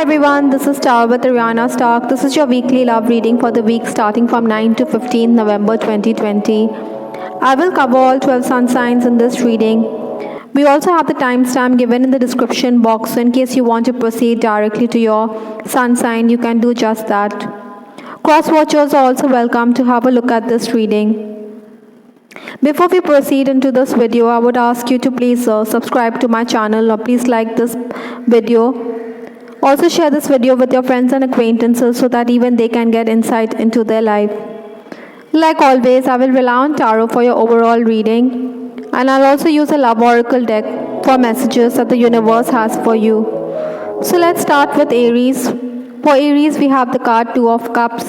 everyone, this is Star with Ariana Stark. This is your weekly love reading for the week starting from 9 to 15 November 2020. I will cover all 12 sun signs in this reading. We also have the timestamp given in the description box, so in case you want to proceed directly to your sun sign, you can do just that. Cross watchers are also welcome to have a look at this reading. Before we proceed into this video, I would ask you to please subscribe to my channel or please like this video. Also share this video with your friends and acquaintances so that even they can get insight into their life. Like always, I will rely on tarot for your overall reading, and I'll also use a love oracle deck for messages that the universe has for you. So let's start with Aries. For Aries, we have the card 2 of Cups.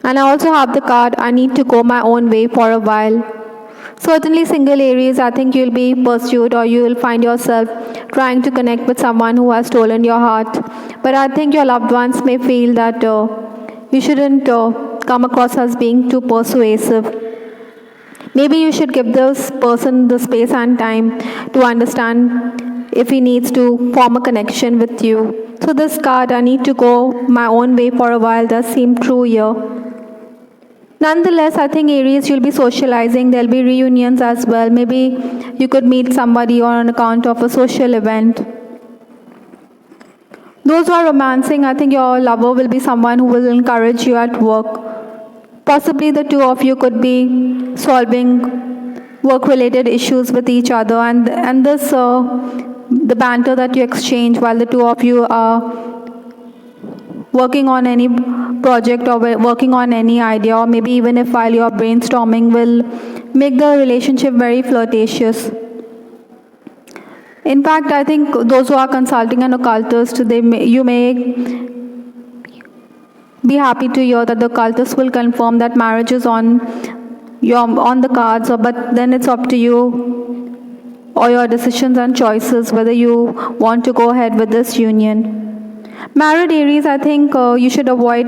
And I also have the card, I need to go my own way for a while. Certainly single Aries, I think you'll be pursued or you will find yourself trying to connect with someone who has stolen your heart. But I think your loved ones may feel that you shouldn't come across as being too persuasive. Maybe you should give this person the space and time to understand if he needs to form a connection with you. So this card, I need to go my own way for a while, does seem true here. Nonetheless, I think Aries, you'll be socializing. There'll be reunions as well. Maybe you could meet somebody on account of a social event. Those who are romancing, I think your lover will be someone who will encourage you at work. Possibly the two of you could be solving work-related issues with each other, and this the banter that you exchange while the two of you are working on any project or working on any idea, or maybe even if while you are brainstorming, will make the relationship very flirtatious. In fact, I think those who are consulting an occultist, you may be happy to hear that the occultist will confirm that marriage is on the cards, but then it's up to you or your decisions and choices whether you want to go ahead with this union. Married Aries, I think you should avoid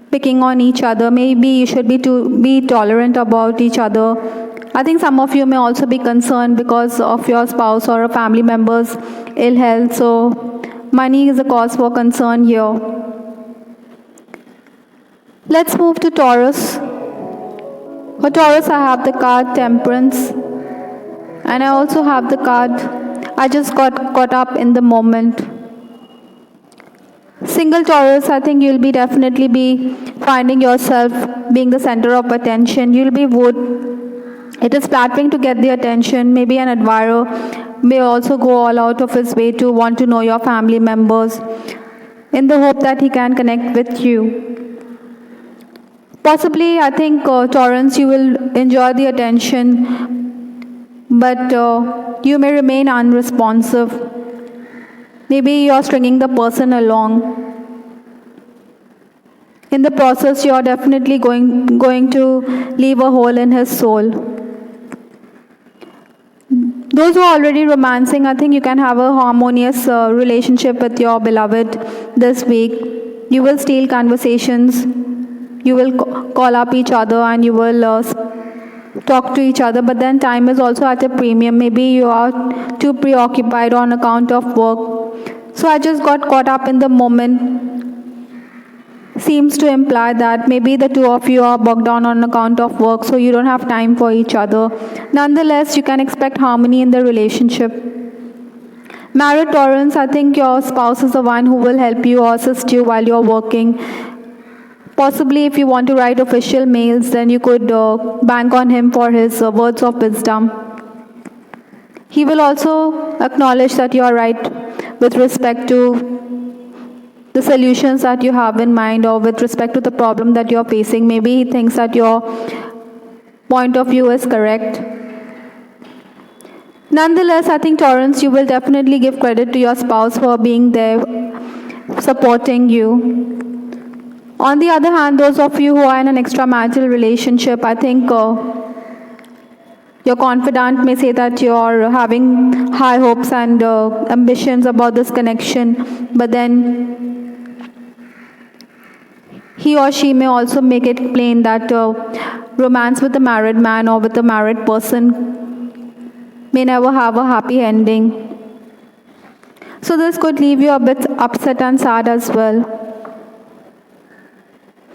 picking on each other. Maybe you should be tolerant about each other. I think some of you may also be concerned because of your spouse or a family member's ill health. So money is a cause for concern here. Let's move to Taurus. For Taurus, I have the card Temperance. And I also have the card, I just got caught up in the moment. Single Taurus, I think you'll definitely be finding yourself being the center of attention. You'll be wooed. It is flattering to get the attention. Maybe an admirer may also go all out of his way to want to know your family members in the hope that he can connect with you. Possibly, I think Taurus, you will enjoy the attention, but you may remain unresponsive. Maybe you're stringing the person along. In the process, you're definitely going to leave a hole in his soul. Those who are already romancing, I think you can have a harmonious relationship with your beloved this week. You will steal conversations. You will call up each other and you will talk to each other, but then time is also at a premium. Maybe you are too preoccupied on account of work. So I just got caught up in the moment seems to imply that maybe the two of you are bogged down on account of work, so you don't have time for each other. Nonetheless, you can expect harmony in the relationship. Married Taurus, I think your spouse is the one who will help you or assist you while you're working. Possibly if you want to write official mails, then you could bank on him for his words of wisdom. He will also acknowledge that you are right with respect to the solutions that you have in mind or with respect to the problem that you are facing. Maybe he thinks that your point of view is correct. Nonetheless, I think Taurus, you will definitely give credit to your spouse for being there, supporting you. On the other hand, those of you who are in an extramarital relationship, I think your confidant may say that you're having high hopes and ambitions about this connection, but then he or she may also make it plain that romance with a married man or with a married person may never have a happy ending. So this could leave you a bit upset and sad as well.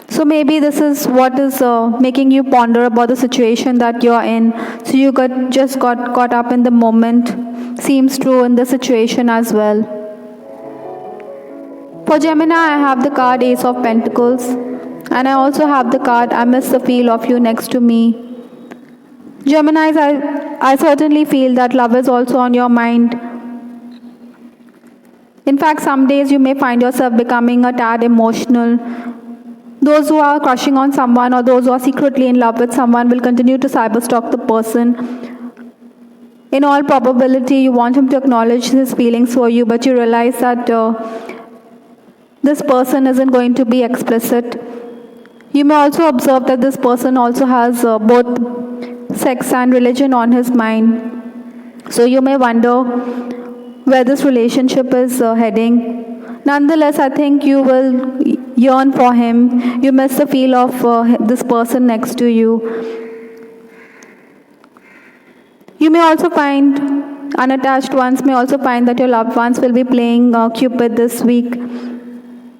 So maybe this is what is making you ponder about the situation that you're in. So you just got caught up in the moment. Seems true in the situation as well. For Gemini, I have the card Ace of Pentacles. And I also have the card I miss the feel of you next to me. Geminis, I certainly feel that love is also on your mind. In fact, some days you may find yourself becoming a tad emotional. Those who are crushing on someone or those who are secretly in love with someone will continue to cyberstalk the person. In all probability, you want him to acknowledge his feelings for you, but you realize that this person isn't going to be explicit. You may also observe that this person also has both sex and religion on his mind. So you may wonder where this relationship is heading. Nonetheless, I think you will yearn for him. You miss the feel of this person next to you. You may also find, unattached ones may also find that your loved ones will be playing Cupid this week.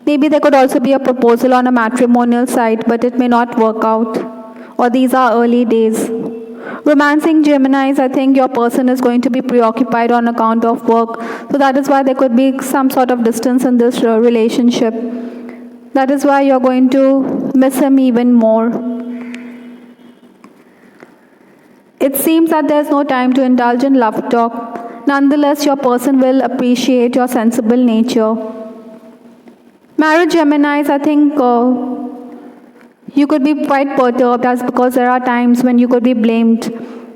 Maybe there could also be a proposal on a matrimonial site, but it may not work out. Or these are early days. Romancing Geminis, I think your person is going to be preoccupied on account of work. So that is why there could be some sort of distance in this relationship. That is why you're going to miss him even more. It seems that there's no time to indulge in love talk. Nonetheless, your person will appreciate your sensible nature. Married Geminis, I think you could be quite perturbed as because there are times when you could be blamed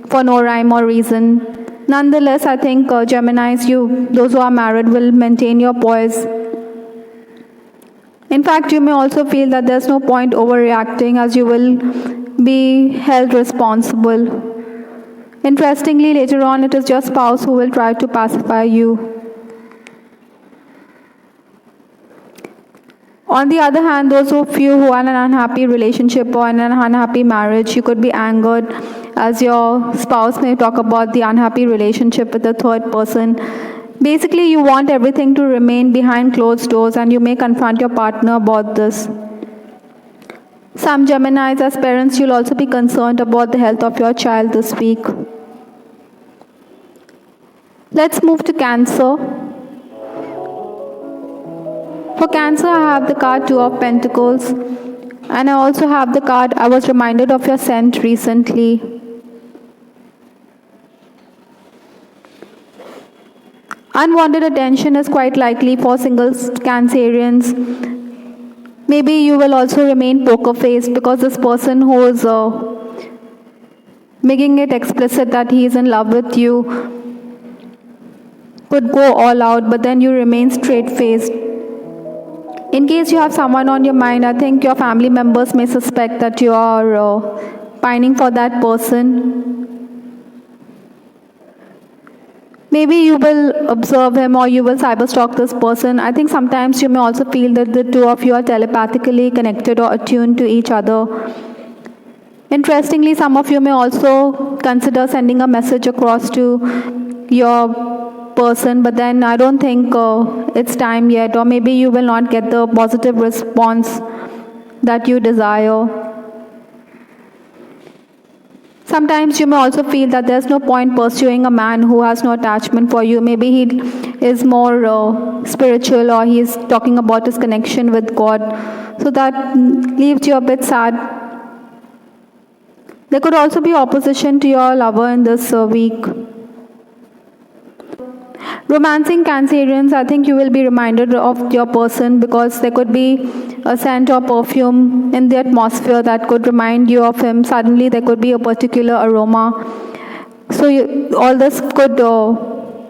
for no rhyme or reason. Nonetheless, I think Geminis, those who are married, will maintain your poise. In fact, you may also feel that there's no point overreacting as you will be held responsible. Interestingly, later on, it is your spouse who will try to pacify you. On the other hand, those of you who are in an unhappy relationship or in an unhappy marriage, you could be angered as your spouse may talk about the unhappy relationship with the third person. Basically, you want everything to remain behind closed doors and you may confront your partner about this. Some Geminis, as parents, you'll also be concerned about the health of your child this week. Let's move to Cancer. For Cancer, I have the card Two of Pentacles. And I also have the card I was reminded of your scent recently. Unwanted attention is quite likely for single Cancerians. Maybe you will also remain poker-faced because this person who is making it explicit that he is in love with you could go all out, but then you remain straight-faced. In case you have someone on your mind, I think your family members may suspect that you are pining for that person. Maybe you will observe him or you will cyberstalk this person. I think sometimes you may also feel that the two of you are telepathically connected or attuned to each other. Interestingly, some of you may also consider sending a message across to your person, but then I don't think it's time yet, or maybe you will not get the positive response that you desire. Sometimes you may also feel that there's no point pursuing a man who has no attachment for you. Maybe he is more spiritual, or he is talking about his connection with God. So that leaves you a bit sad. There could also be opposition to your lover in this week. Romancing Cancerians, I think you will be reminded of your person because there could be a scent or perfume in the atmosphere that could remind you of him. Suddenly there could be a particular aroma. So all this could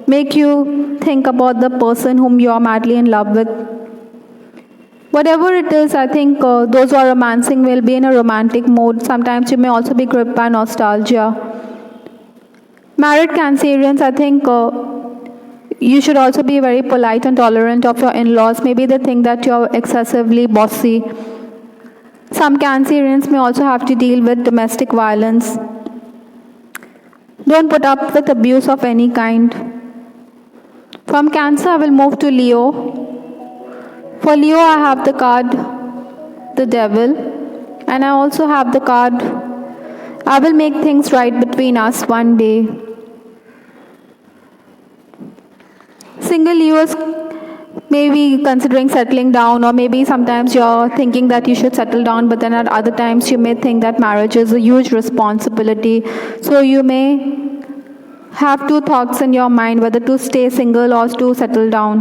make you think about the person whom you are madly in love with. Whatever it is, I think those who are romancing will be in a romantic mood. Sometimes you may also be gripped by nostalgia. Married Cancerians, I think you should also be very polite and tolerant of your in-laws. Maybe they think that you're excessively bossy. Some Cancerians may also have to deal with domestic violence. Don't put up with abuse of any kind. For From Cancer, I will move to Leo. For Leo, I have the card, the Devil, and I also have the card, I will make things right between us one day. Single Leos may be considering settling down, or maybe sometimes you're thinking that you should settle down, but then at other times you may think that marriage is a huge responsibility. So you may have two thoughts in your mind, whether to stay single or to settle down.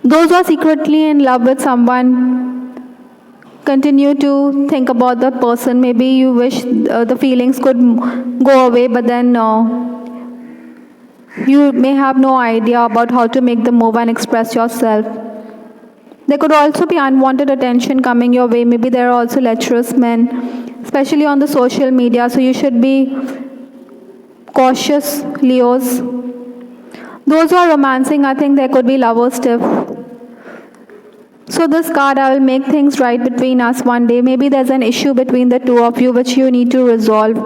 Those who are secretly in love with someone, continue to think about that person. Maybe you wish the feelings could go away, but then you may have no idea about how to make the move and express yourself. There could also be unwanted attention coming your way. Maybe there are also lecherous men, especially on the social media, so you should be cautious, Leos. Those who are romancing, I think there could be lovers stiff. So this card, I will make things right between us one day. Maybe there's an issue between the two of you which you need to resolve.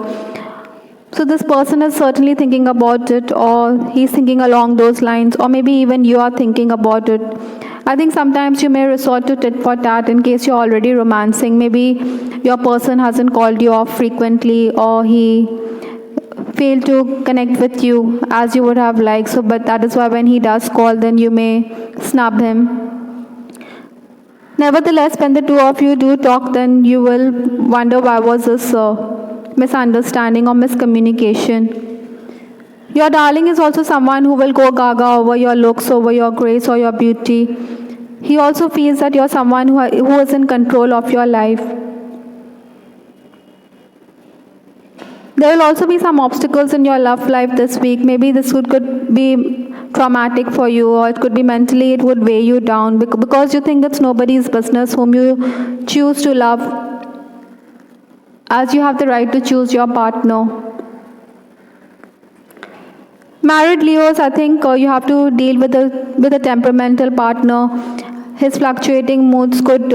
So this person is certainly thinking about it, or he's thinking along those lines, or maybe even you are thinking about it. I think sometimes you may resort to tit for tat in case you're already romancing. Maybe your person hasn't called you off frequently, or he failed to connect with you as you would have liked. So, but that is why when he does call, then you may snub him. Nevertheless, when the two of you do talk, then you will wonder why was this misunderstanding or miscommunication. Your darling is also someone who will go gaga over your looks, over your grace, or your beauty. He also feels that you're someone who is in control of your life. There will also be some obstacles in your love life this week. Maybe this could be traumatic for you, or it could be mentally it would weigh you down because you think it's nobody's business whom you choose to love, as you have the right to choose your partner. Married Leos, I think you have to deal with a temperamental partner. His fluctuating moods could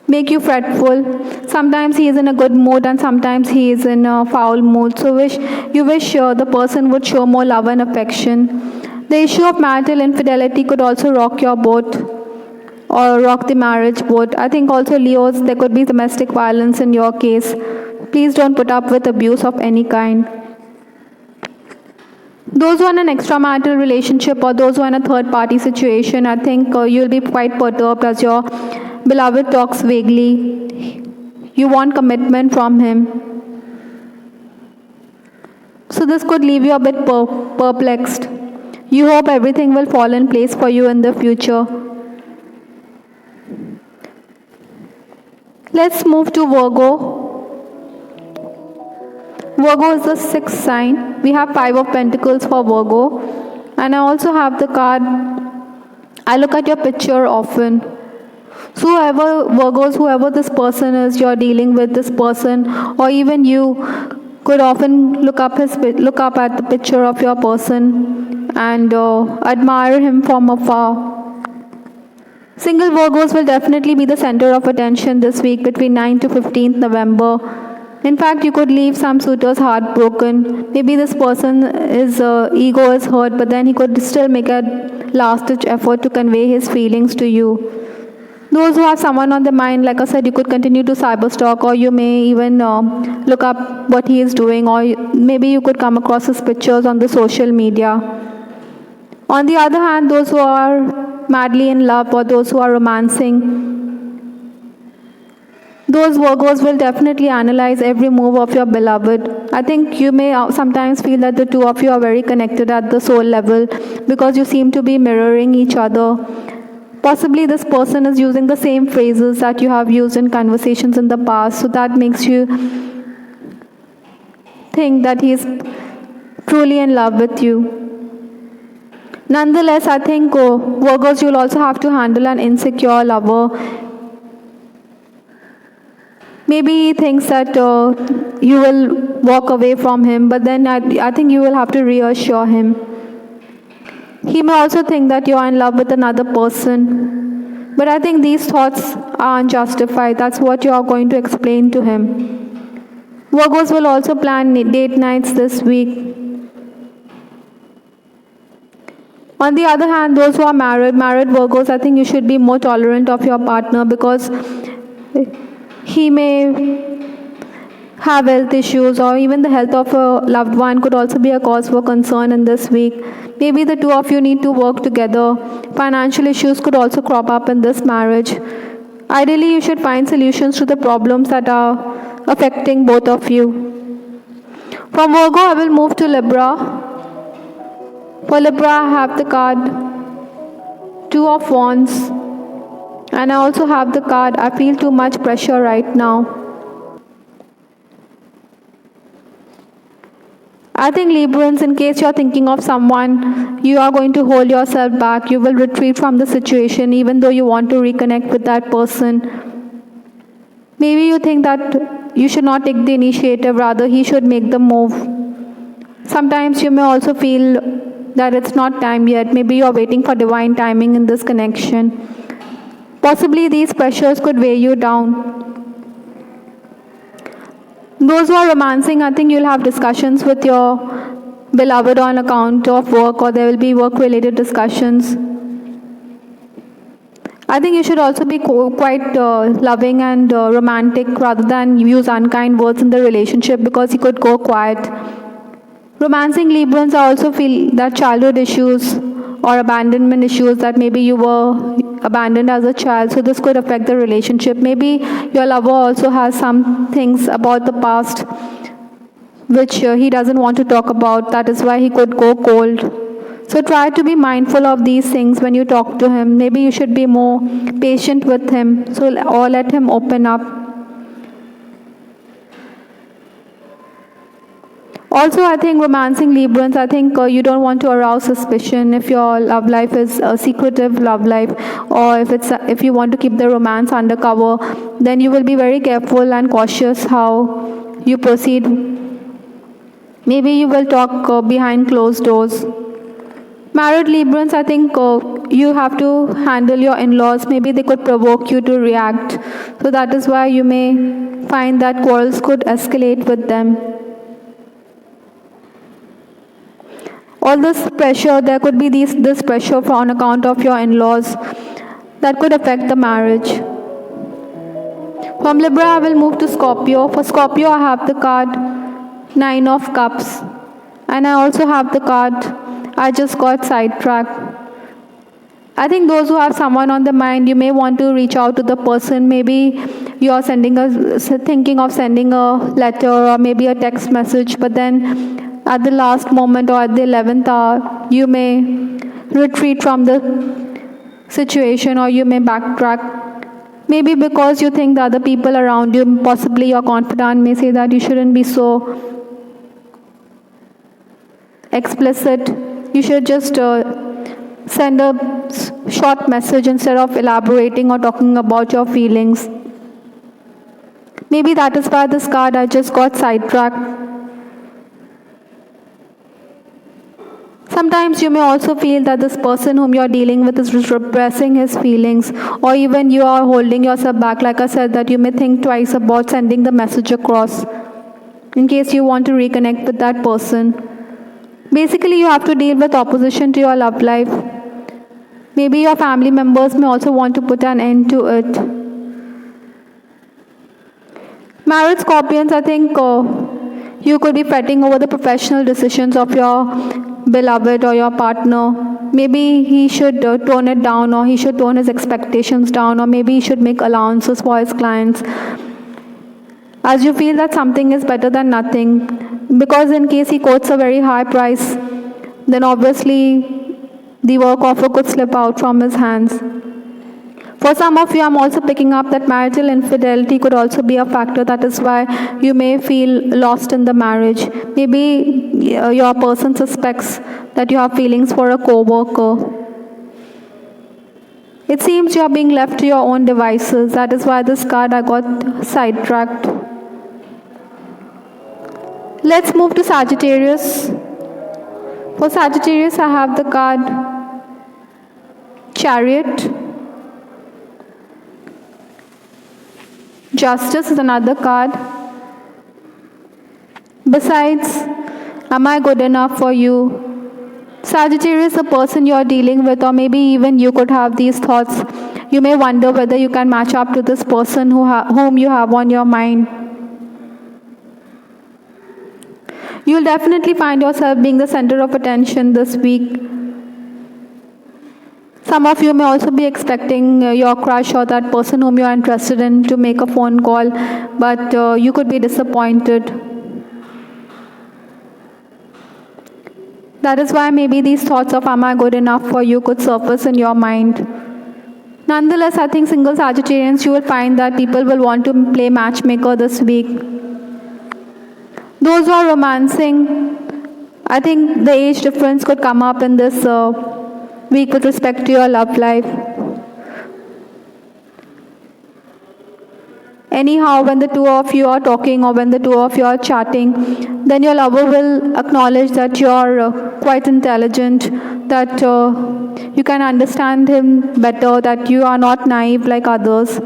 make you fretful. Sometimes he is in a good mood and sometimes he is in a foul mood. So you wish the person would show more love and affection. The issue of marital infidelity could also rock your boat, or rock the marriage boat. I think also Leos, there could be domestic violence in your case. Please don't put up with abuse of any kind. Those who are in an extramarital relationship, or those who are in a third party situation, I think you'll be quite perturbed as your beloved talks vaguely. You want commitment from him. So this could leave you a bit perplexed. You hope everything will fall in place for you in the future. Let's move to Virgo. Virgo is the sixth sign. We have 5 of Pentacles for Virgo. And I also have the card, I look at your picture often. So whoever this person is, you're dealing with this person, or even you could often look up at the picture of your person and admire him from afar. Single Virgos will definitely be the center of attention this week between 9th to 15th November. In fact, you could leave some suitors heartbroken. Maybe this person's ego is hurt, but then he could still make a last-ditch effort to convey his feelings to you. Those who have someone on their mind, like I said, you could continue to cyberstalk, or you may even look up what he is doing, or maybe you could come across his pictures on the social media. On the other hand, those who are madly in love, or those who are romancing, those Virgos will definitely analyze every move of your beloved. I think you may sometimes feel that the two of you are very connected at the soul level because you seem to be mirroring each other. Possibly this person is using the same phrases that you have used in conversations in the past, so that makes you think that he is truly in love with you. Nonetheless, I think Virgos, you'll also have to handle an insecure lover. Maybe he thinks that you will walk away from him, but then I think you will have to reassure him. He may also think that you are in love with another person. But I think these thoughts are unjustified. That's what you are going to explain to him. Virgos will also plan date nights this week. On the other hand, those who are married Virgos, I think you should be more tolerant of your partner, because he may have health issues, or even the health of a loved one could also be a cause for concern in this week. Maybe the two of you need to work together. Financial issues could also crop up in this marriage. Ideally, you should find solutions to the problems that are affecting both of you. From Virgo, I will move to Libra. For Libra, I have the card Two of Wands, and I also have the card I feel too much pressure right now. I think Librans, in case you're thinking of someone, you are going to hold yourself back. You will retreat from the situation even though you want to reconnect with that person. Maybe you think that you should not take the initiative, rather he should make the move. Sometimes you may also feel that it's not time yet. Maybe you're waiting for divine timing in this connection. Possibly these pressures could weigh you down. Those who are romancing, I think you'll have discussions with your beloved on account of work, or there will be work-related discussions. I think you should also be quite loving and romantic rather than use unkind words in the relationship, because you could go quiet. Romancing Librans, I also feel that childhood issues or abandonment issues, that maybe you were abandoned as a child, so this could affect the relationship. Maybe your lover also has some things about the past which he doesn't want to talk about. That is why he could go cold. So try to be mindful of these things when you talk to him. Maybe you should be more patient with him, or let him open up. Also, I think romancing Librans, I think you don't want to arouse suspicion if your love life is a secretive love life, or if you want to keep the romance undercover, then you will be very careful and cautious how you proceed. Maybe you will talk behind closed doors. Married Librans, I think you have to handle your in-laws. Maybe they could provoke you to react. So that is why you may find that quarrels could escalate with them. All this pressure, there could be this pressure on account of your in-laws that could affect the marriage. From Libra, I will move to Scorpio. For Scorpio, I have the card Nine of Cups. And I also have the card I just got sidetracked. I think those who have someone on the mind, you may want to reach out to the person. Maybe you are thinking of sending a letter or maybe a text message, but then at the last moment or at the 11th hour, you may retreat from the situation, or you may backtrack. Maybe because you think the other people around you, possibly your confidant, may say that you shouldn't be so explicit. You should just send a short message instead of elaborating or talking about your feelings. Maybe that is why this card I just got sidetracked. Sometimes you may also feel that this person whom you are dealing with is repressing his feelings, or even you are holding yourself back. Like I said, that you may think twice about sending the message across in case you want to reconnect with that person. Basically, you have to deal with opposition to your love life. Maybe your family members may also want to put an end to it. Married Scorpions, I think you could be fretting over the professional decisions of your beloved or your partner. Maybe he should tone it down, or he should tone his expectations down, or maybe he should make allowances for his clients, as you feel that something is better than nothing. Because in case he quotes a very high price, then obviously the work offer could slip out from his hands. For some of you, I'm also picking up that marital infidelity could also be a factor. That is why you may feel lost in the marriage. Maybe your person suspects that you have feelings for a co-worker. It seems you are being left to your own devices. That is why this card I got sidetracked. Let's move to Sagittarius. For Sagittarius, I have the card Chariot. Justice is another card. Besides, am I good enough for you? Sagittarius, the person you are dealing with, or maybe even you could have these thoughts. You may wonder whether you can match up to this person whom you have on your mind. You will definitely find yourself being the center of attention this week. Some of you may also be expecting your crush or that person whom you are interested in to make a phone call, but you could be disappointed. That is why maybe these thoughts of am I good enough for you could surface in your mind. Nonetheless, I think single Sagittarians, you will find that people will want to play matchmaker this week. Those who are romancing, I think the age difference could come up in this week with respect to your love life. Anyhow, when the two of you are talking or when the two of you are chatting, then your lover will acknowledge that you are quite intelligent, that you can understand him better, that you are not naive like others.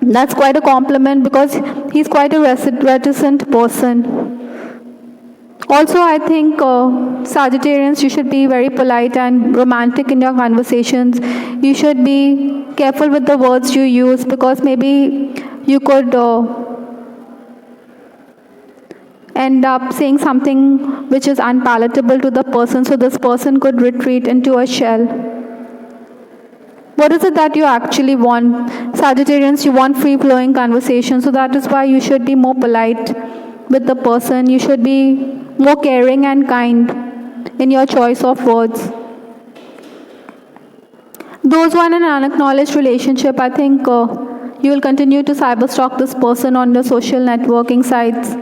That's quite a compliment because he's quite a reticent person. Also, I think Sagittarians, you should be very polite and romantic in your conversations. You should be careful with the words you use because maybe you could end up saying something which is unpalatable to the person, so this person could retreat into a shell. What is it that you actually want? Sagittarians, you want free-flowing conversation, so that is why you should be more polite with the person. You should be more caring and kind in your choice of words. Those who are in an unacknowledged relationship, I think you will continue to cyberstalk this person on the social networking sites.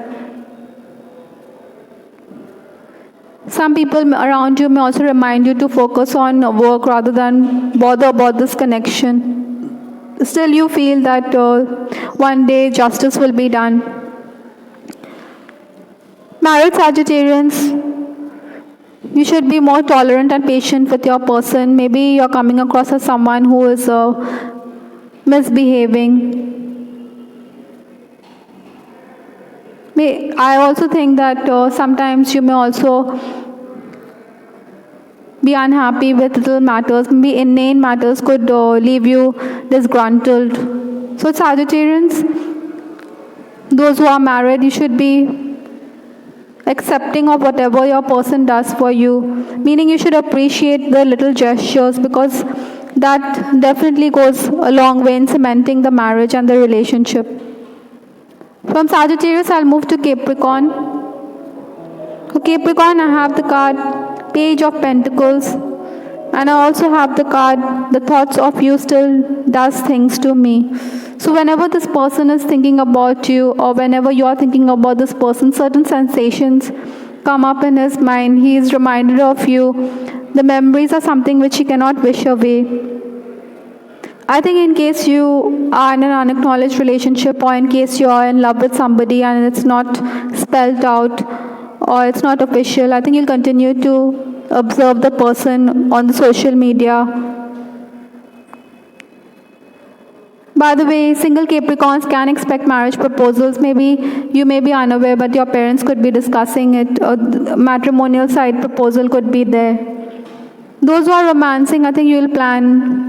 Some people around you may also remind you to focus on work rather than bother about this connection. Still, you feel that one day justice will be done. Married Sagittarians, you should be more tolerant and patient with your person. Maybe you're coming across as someone who is misbehaving. I also think that sometimes you may also be unhappy with little matters. Maybe inane matters could leave you disgruntled. So Sagittarians, those who are married, you should be accepting of whatever your person does for you, meaning you should appreciate the little gestures because that definitely goes a long way in cementing the marriage and the relationship. From Sagittarius, I'll move to Capricorn. For Capricorn, I have the card Page of Pentacles, and I also have the card the thoughts of you still does things to me. So whenever this person is thinking about you or whenever you are thinking about this person, certain sensations come up in his mind. He is reminded of you. The memories are something which he cannot wish away. I think in case you are in an unacknowledged relationship or in case you are in love with somebody and it's not spelled out or it's not official, I think you'll continue to observe the person on the social media. By the way, single Capricorns can expect marriage proposals. Maybe you may be unaware, but your parents could be discussing it. A matrimonial side proposal could be there. Those who are romancing, I think you will plan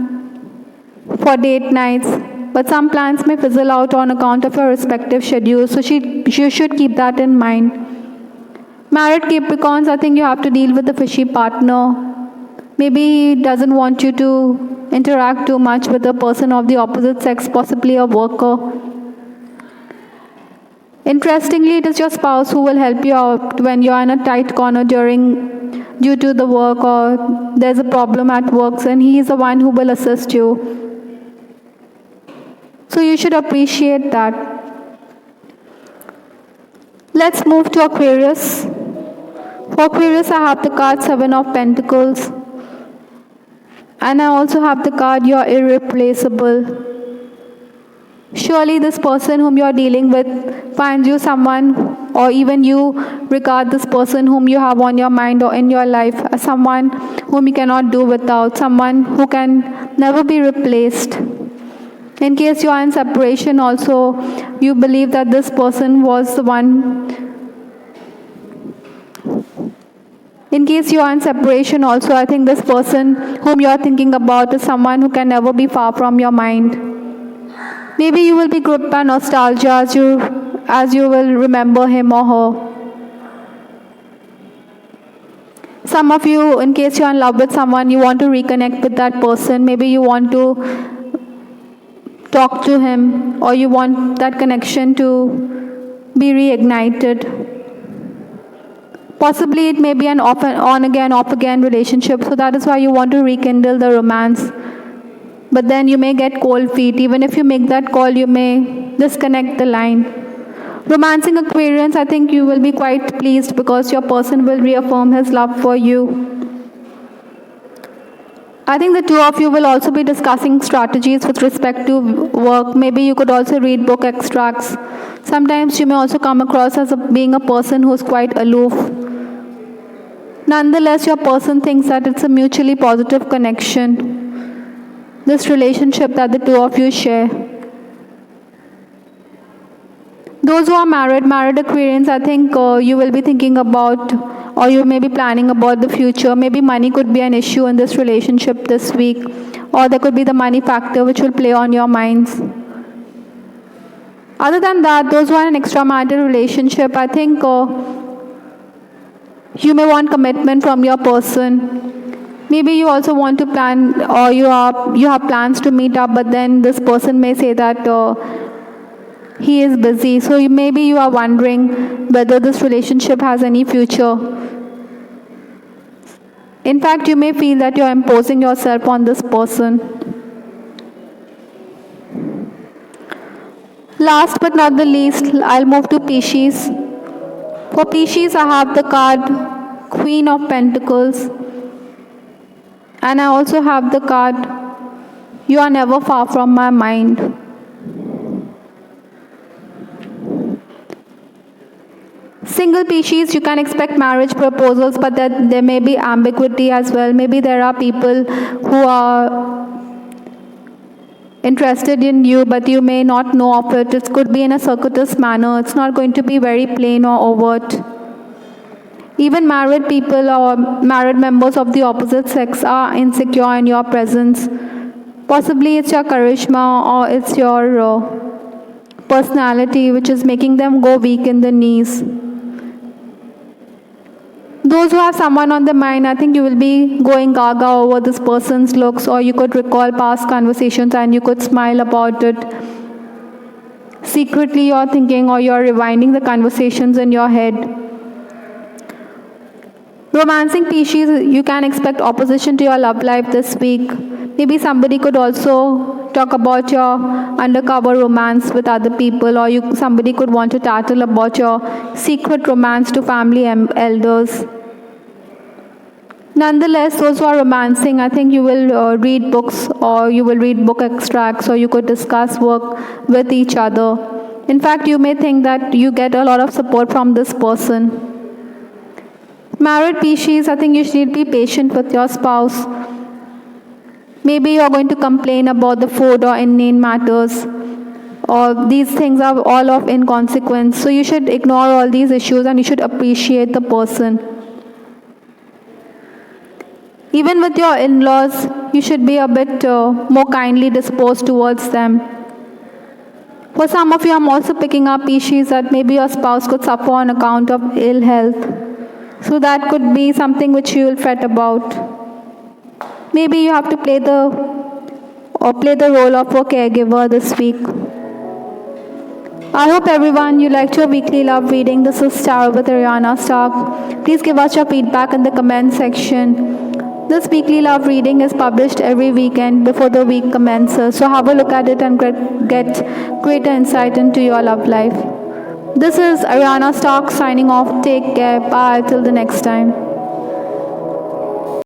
for date nights, but some plans may fizzle out on account of your respective schedules, so you should keep that in mind. Married Capricorns, I think you have to deal with a fishy partner. Maybe he doesn't want you to interact too much with a person of the opposite sex, possibly a worker. Interestingly, it is your spouse who will help you out when you are in a tight corner due to the work or there's a problem at work, and he is the one who will assist you. So you should appreciate that. Let's move to Aquarius. For Aquarius, I have the card Seven of Pentacles. And I also have the card You're Irreplaceable. Surely this person whom you are dealing with finds you someone, or even you regard this person whom you have on your mind or in your life as someone whom you cannot do without, someone who can never be replaced. In case you are in separation also, you believe that this person was the one In case you are in separation also, I think this person whom you are thinking about is someone who can never be far from your mind. Maybe you will be gripped by nostalgia as you will remember him or her. Some of you, in case you are in love with someone, you want to reconnect with that person. Maybe you want to talk to him, or you want that connection to be reignited. Possibly it may be an on again, off again relationship, so that is why you want to rekindle the romance. But then you may get cold feet. Even if you make that call, you may disconnect the line. Romancing Aquarians, I think you will be quite pleased because your person will reaffirm his love for you. I think the two of you will also be discussing strategies with respect to work. Maybe you could also read book extracts. Sometimes you may also come across as being a person who is quite aloof. Nonetheless, your person thinks that it's a mutually positive connection, this relationship that the two of you share. Those who are married Aquarians, I think you will be thinking about, or you may be planning about the future. Maybe money could be an issue in this relationship this week, or there could be the money factor which will play on your minds. Other than that, those who are in an extramarital relationship, I think you may want commitment from your person. Maybe you also want to plan, or you have plans to meet up, but then this person may say that he is busy. So maybe you are wondering whether this relationship has any future. In fact, you may feel that you are imposing yourself on this person. Last but not the least, I'll move to Pisces. For Pisces, I have the card Queen of Pentacles. And I also have the card You Are Never Far From My Mind. Single Pisces, you can expect marriage proposals, but that there may be ambiguity as well. Maybe there are people who are interested in you, but you may not know of it. It could be in a circuitous manner. It's not going to be very plain or overt. Even married people or married members of the opposite sex are insecure in your presence. Possibly it's your charisma or it's your personality which is making them go weak in the knees. Those who have someone on the mind, I think you will be going gaga over this person's looks, or you could recall past conversations and you could smile about it. Secretly you're thinking, or you're rewinding the conversations in your head. Romancing Pisces, you can expect opposition to your love life this week. Maybe somebody could also talk about your undercover romance with other people, or somebody could want to tattle about your secret romance to family elders. Nonetheless, those who are romancing, I think you will read books, or you will read book extracts, or you could discuss work with each other. In fact, you may think that you get a lot of support from this person. Married Pisces, I think you should be patient with your spouse. Maybe you are going to complain about the food or inane matters, or these things are all of inconsequence. So you should ignore all these issues and you should appreciate the person. Even with your in-laws, you should be a bit more kindly disposed towards them. For some of you, I'm also picking up Pisces that maybe your spouse could suffer on account of ill health. So that could be something which you will fret about. Maybe you have to play the role of a caregiver this week. I hope everyone you liked your weekly love reading. This is Tarot with Ariana Stark. Please give us your feedback in the comment section. This weekly love reading is published every weekend before the week commences. So have a look at it and get greater insight into your love life. This is Ariana Stark signing off. Take care. Bye. Till the next time.